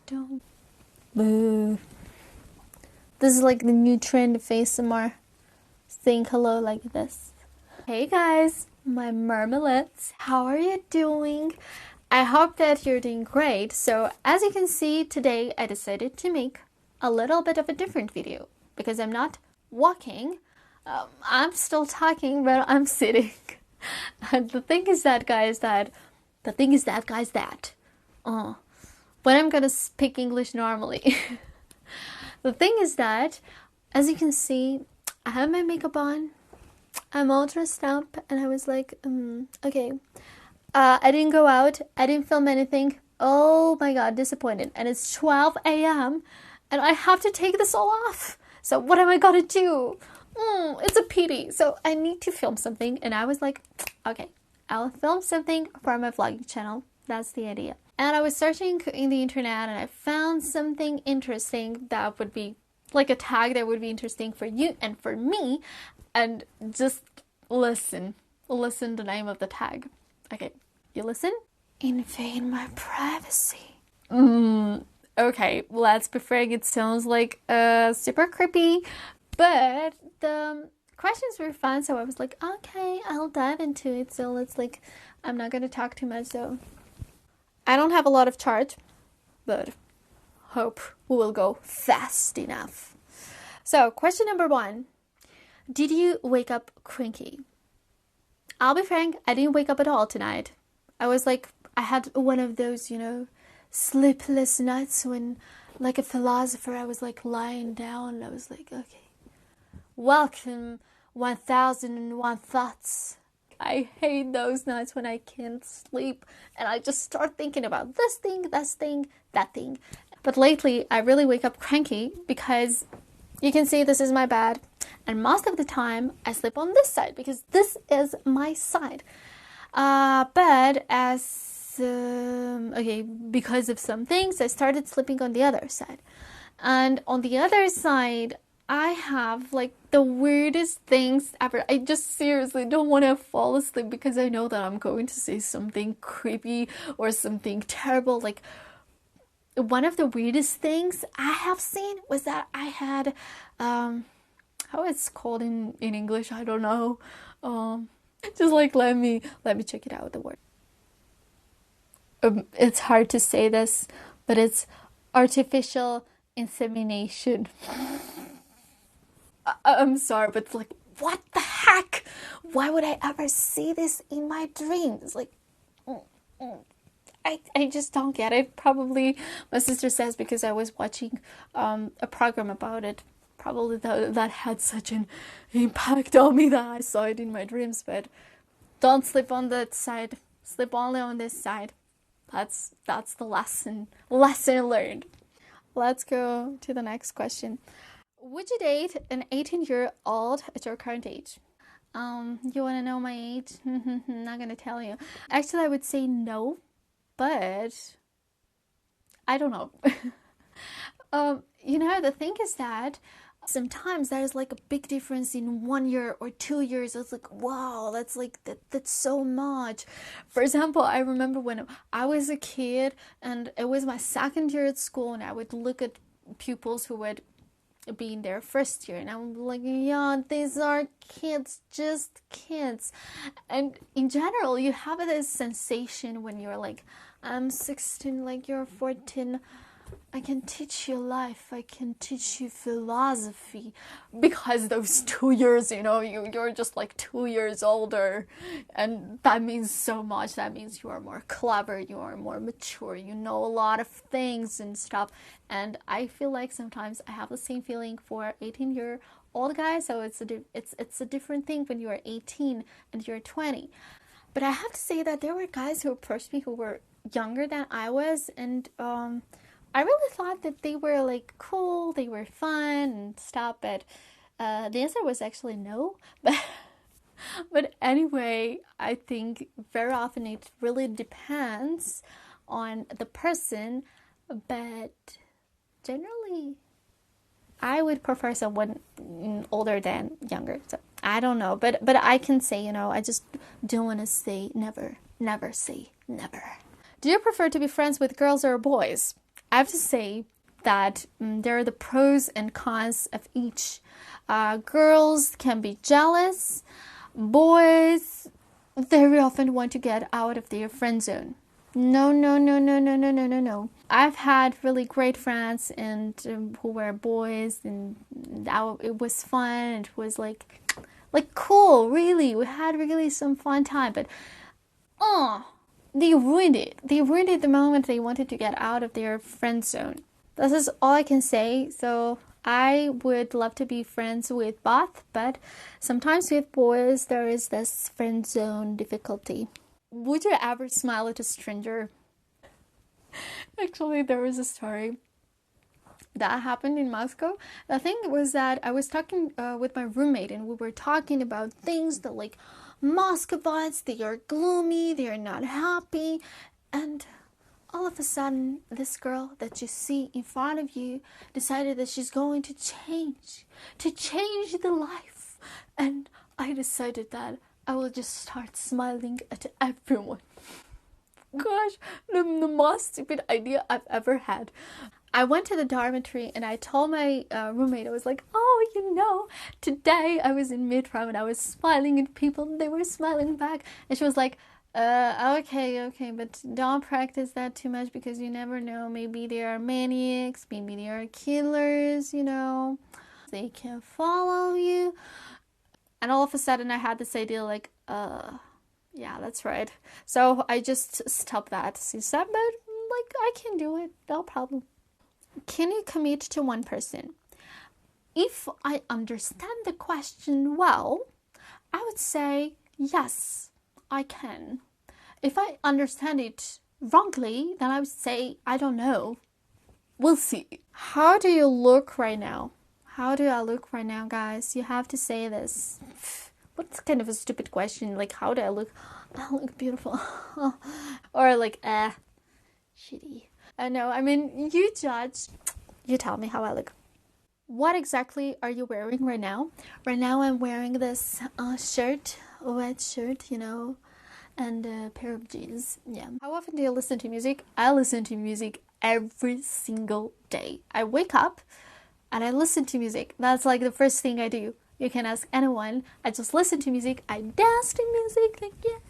don't. Boo. This is like the new trend of ASMR. Saying hello like this. Hey guys, my marmalades. How are you doing? I hope that you're doing great. So as you can see, today I decided to make a little bit of a different video because I'm not walking. I'm still talking, but I'm sitting. And the thing is that, guys, when I'm gonna speak English normally. The thing is that, as you can see, I have my makeup on. I'm all dressed up, and I was like, okay. I didn't go out. I didn't film anything. Oh my god, disappointed. And it's 12 a.m. and I have to take this all off. So what am I gonna do? It's a pity. So I need to film something. And I was like, okay, I'll film something for my vlogging channel. That's the idea. And I was searching in the internet and I found something interesting that would be like a tag that would be interesting for you and for me. And just listen the name of the tag. Okay, you listen? Invade my privacy. Okay, let's be frank, it sounds like super creepy, but the questions were fun, so I was like, okay, I'll dive into it. So let's I'm not gonna talk too much, so I don't have a lot of charge, but hope we will go fast enough. So question number 1, did you wake up cranky? I'll be frank, I didn't wake up at all tonight. I was like, I had one of those, sleepless nights when, like a philosopher, I was like lying down and I was like, okay, welcome 1001 thoughts. I hate those nights when I can't sleep and I just start thinking about this thing, that thing. But lately, I really wake up cranky because you can see this is my bed. And most of the time, I sleep on this side because this is my side. But because of some things, I started sleeping on the other side. And on the other side, I have like the weirdest things ever. I just seriously don't want to fall asleep because I know that I'm going to say something creepy or something terrible. Like, one of the weirdest things I have seen was that I had, how it's called in English, I don't know. Just like, let me check it out, the word. It's hard to say this, but it's artificial insemination. I'm sorry, but it's like, what the heck? Why would I ever see this in my dreams? Like, I just don't get it. Probably my sister says because I was watching a program about it. Probably that had such an impact on me that I saw it in my dreams. But don't sleep on that side. Sleep only on this side. That's the lesson learned. Let's go to the next question. Would you date an 18-year-old at your current age? You want to know my age? Not gonna tell you. Actually, I would say no, but I don't know. The thing is that sometimes there's like a big difference in 1 year or 2 years. It's like, wow, that's so much. For example, I remember when I was a kid and it was my second year at school and I would look at pupils who would be in their first year and I'm like, yeah, these are kids, just kids. And in general, you have this sensation when you're like, I'm 16, like you're 14, I can teach you life, I can teach you philosophy, because those 2 years, you're just like 2 years older, and that means so much. That means you are more clever, you are more mature, you know a lot of things and stuff. And I feel like sometimes I have the same feeling for 18-year-old guys. So it's a different thing when you are 18 and you're 20. But I have to say that there were guys who approached me who were younger than I was, and I really thought that they were like cool, they were fun and stuff, but the answer was actually no. But anyway, I think very often it really depends on the person, but generally I would prefer someone older than younger. So I don't know, but I can say, I just don't want to say never say never. Do you prefer to be friends with girls or boys? I have to say that there are the pros and cons of each. Girls can be jealous. Boys very often want to get out of their friend zone. No, no, no, no, no, no, no, no, no. I've had really great friends and who were boys, and it was fun. It was like cool, really. We had really some fun time, but they ruined it. They ruined it the moment they wanted to get out of their friend zone. This is all I can say. So I would love to be friends with both, but sometimes with boys there is this friend zone difficulty. Would you ever smile at a stranger? Actually, there was a story that happened in Moscow. The thing was that I was talking with my roommate, and we were talking about things that, like, Muscovites, they are gloomy, they are not happy, and all of a sudden, this girl that you see in front of you decided that she's going to change the life. And I decided that I will just start smiling at everyone. Gosh, the most stupid idea I've ever had. I went to the dormitory and I told my roommate, I was like, oh, today I was in midterm and I was smiling at people and they were smiling back. And she was like, okay, but don't practice that too much because you never know. Maybe they are maniacs, maybe they are killers, They can follow you. And all of a sudden I had this idea like, yeah, that's right. So I just stopped that. She said, but I can do it, no problem. Can you commit to one person? If I understand the question well, I would say yes, I can. If I understand it wrongly, then I would say I don't know. We'll see. How do you look right now? How do I look right now, guys? You have to say this. What's kind of a stupid question? Like, how do I look? I look beautiful. Or like, shitty. No, I mean, you judge. You tell me how I look. What exactly are you wearing right now? Right now I'm wearing this shirt, a white shirt, and a pair of jeans. Yeah. How often do you listen to music? I listen to music every single day. I wake up and I listen to music. That's like the first thing I do. You can ask anyone. I just listen to music. I dance to music. Like, yeah.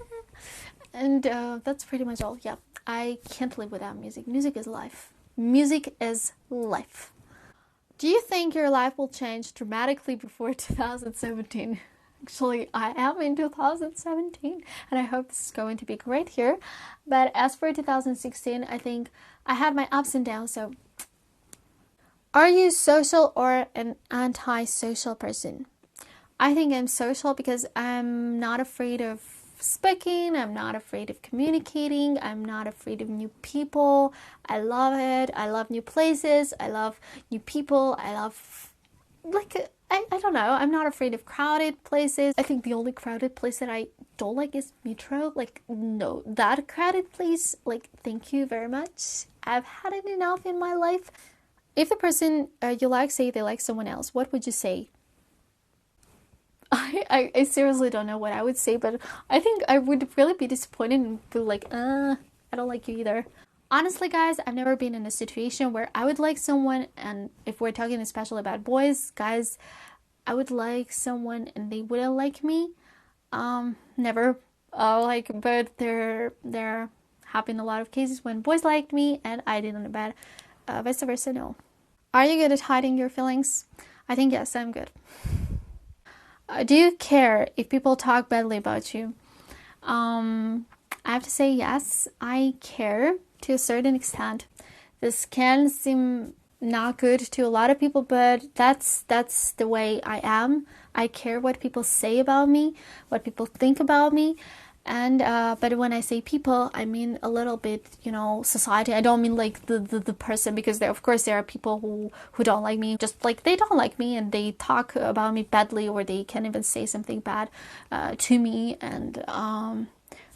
And that's pretty much all. Yeah. I can't live without music. Music is life. Music is life. Do you think your life will change dramatically before 2017? Actually, I am in 2017 and I hope this is going to be great here. But as for 2016, I think I had my ups and downs. So, are you social or an anti-social person? I think I'm social because I'm not afraid of speaking, I'm not afraid of communicating, I'm not afraid of new people. I love it. I love new places. I love new people. I love, I don't know, I'm not afraid of crowded places. I think the only crowded place that I don't like is metro. No, that crowded place, thank you very much. I've had it enough in my life. If the person you like say they like someone else, what would you say? I seriously don't know what I would say, but I think I would really be disappointed and be like, I don't like you either. Honestly, guys, I've never been in a situation where I would like someone, and if we're talking especially about boys, guys, I would like someone and they wouldn't like me. Never. But there have been a lot of cases when boys liked me and I didn't, but vice versa, no. Are you good at hiding your feelings? I think yes, I'm good. Do you care if people talk badly about you? I have to say yes, I care to a certain extent. This can seem not good to a lot of people, but that's the way I am. I care what people say about me, what people think about me. And but when I say people, I mean a little bit, society. I don't mean like the person, because there are people who don't like me, just like they don't like me and they talk about me badly, or they can even say something bad to me, and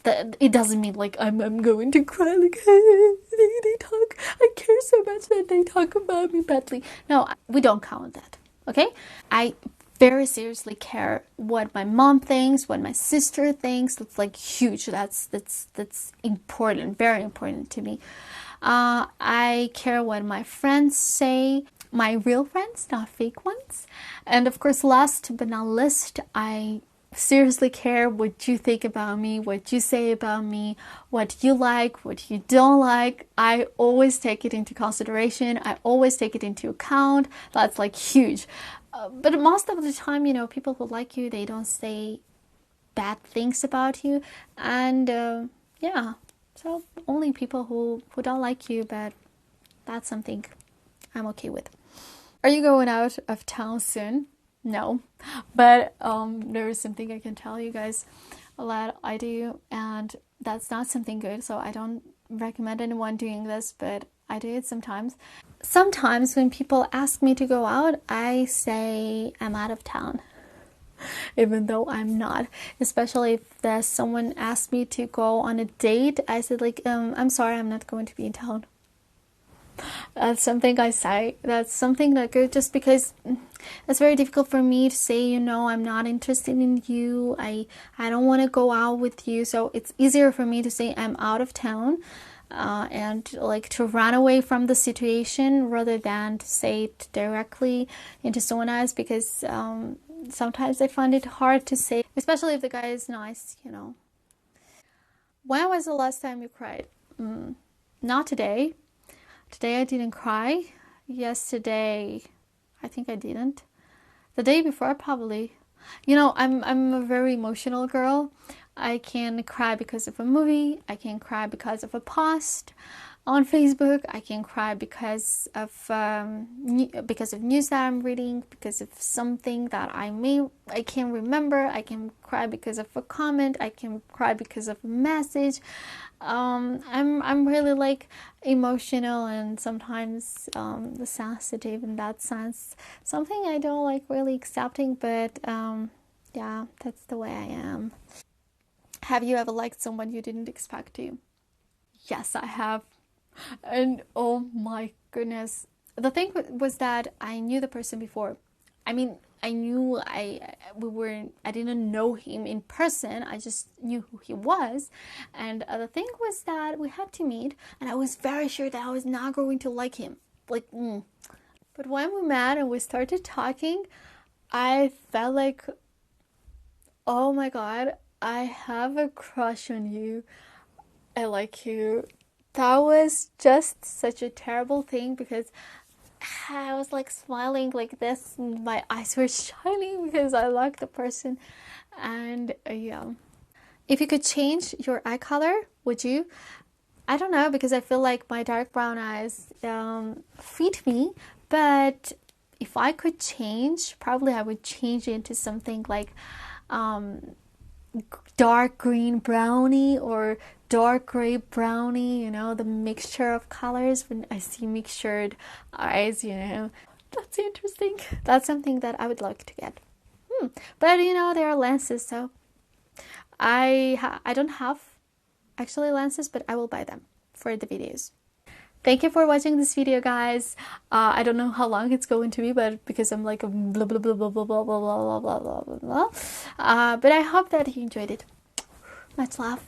that it doesn't mean like I'm going to cry like, hey, they talk. I care so much that they talk about me badly. No, we don't count that. Okay, I very seriously care what my mom thinks, what my sister thinks. It's huge. That's important, very important to me. I care what my friends say, my real friends, not fake ones. And of course, last but not least, I seriously care what you think about me, what you say about me, what you like, what you don't like. I always take it into consideration. I always take it into account. That's like huge. But most of the time, you know, people who like you, they don't say bad things about you. And yeah, so only people who don't like you, but that's something I'm okay with. Are you going out of town soon? No, but there is something I can tell you guys a lot I do, and that's not something good, so I don't recommend anyone doing this, but I do it sometimes. Sometimes when people ask me to go out, I say I'm out of town, even though I'm not. Especially if there's someone asks me to go on a date, I said like, I'm sorry, I'm not going to be in town. That's something I say. That's something that good, just because it's very difficult for me to say, you know, I'm not interested in you. I don't want to go out with you. So it's easier for me to say I'm out of town, and like to run away from the situation rather than to say it directly into someone else, because sometimes I find it hard to say, especially if the guy is nice, you know. When was the last time you cried? Not today. Today I didn't cry. Yesterday, I think I didn't. The day before, probably. You know, I'm a very emotional girl. I can cry because of a movie. I can cry because of a post on Facebook. I can cry because of news that I'm reading, because of something that I can't remember. I can cry because of a comment. I can cry because of a message. I'm really like emotional and sometimes sensitive in that sense. Something I don't like really accepting, but yeah, that's the way I am. Have you ever liked someone you didn't expect to? Yes, I have. And oh my goodness. The thing was that I knew the person before. I mean, I didn't know him in person. I just knew who he was. And the thing was that we had to meet, and I was very sure that I was not going to like him. Like, But when we met and we started talking, I felt like, oh my God, I have a crush on you. I like you. That was just such a terrible thing, because I was like smiling like this, and my eyes were shining because I liked the person. And yeah, if you could change your eye color, would you? I don't know, because I feel like my dark brown eyes fit me, but if I could change, probably I would change it into something like dark green brownie or dark gray brownie, you know, the mixture of colors. When I see mixtured eyes, you know, that's interesting. That's something that I would like to get. But you know, there are lenses, so I don't have actually lenses, but I will buy them for the videos. Thank you for watching this video, guys. I don't know how long it's going to be, but because I'm like a blah blah blah blah blah blah blah blah blah blah blah blah. But I hope that you enjoyed it. Much love.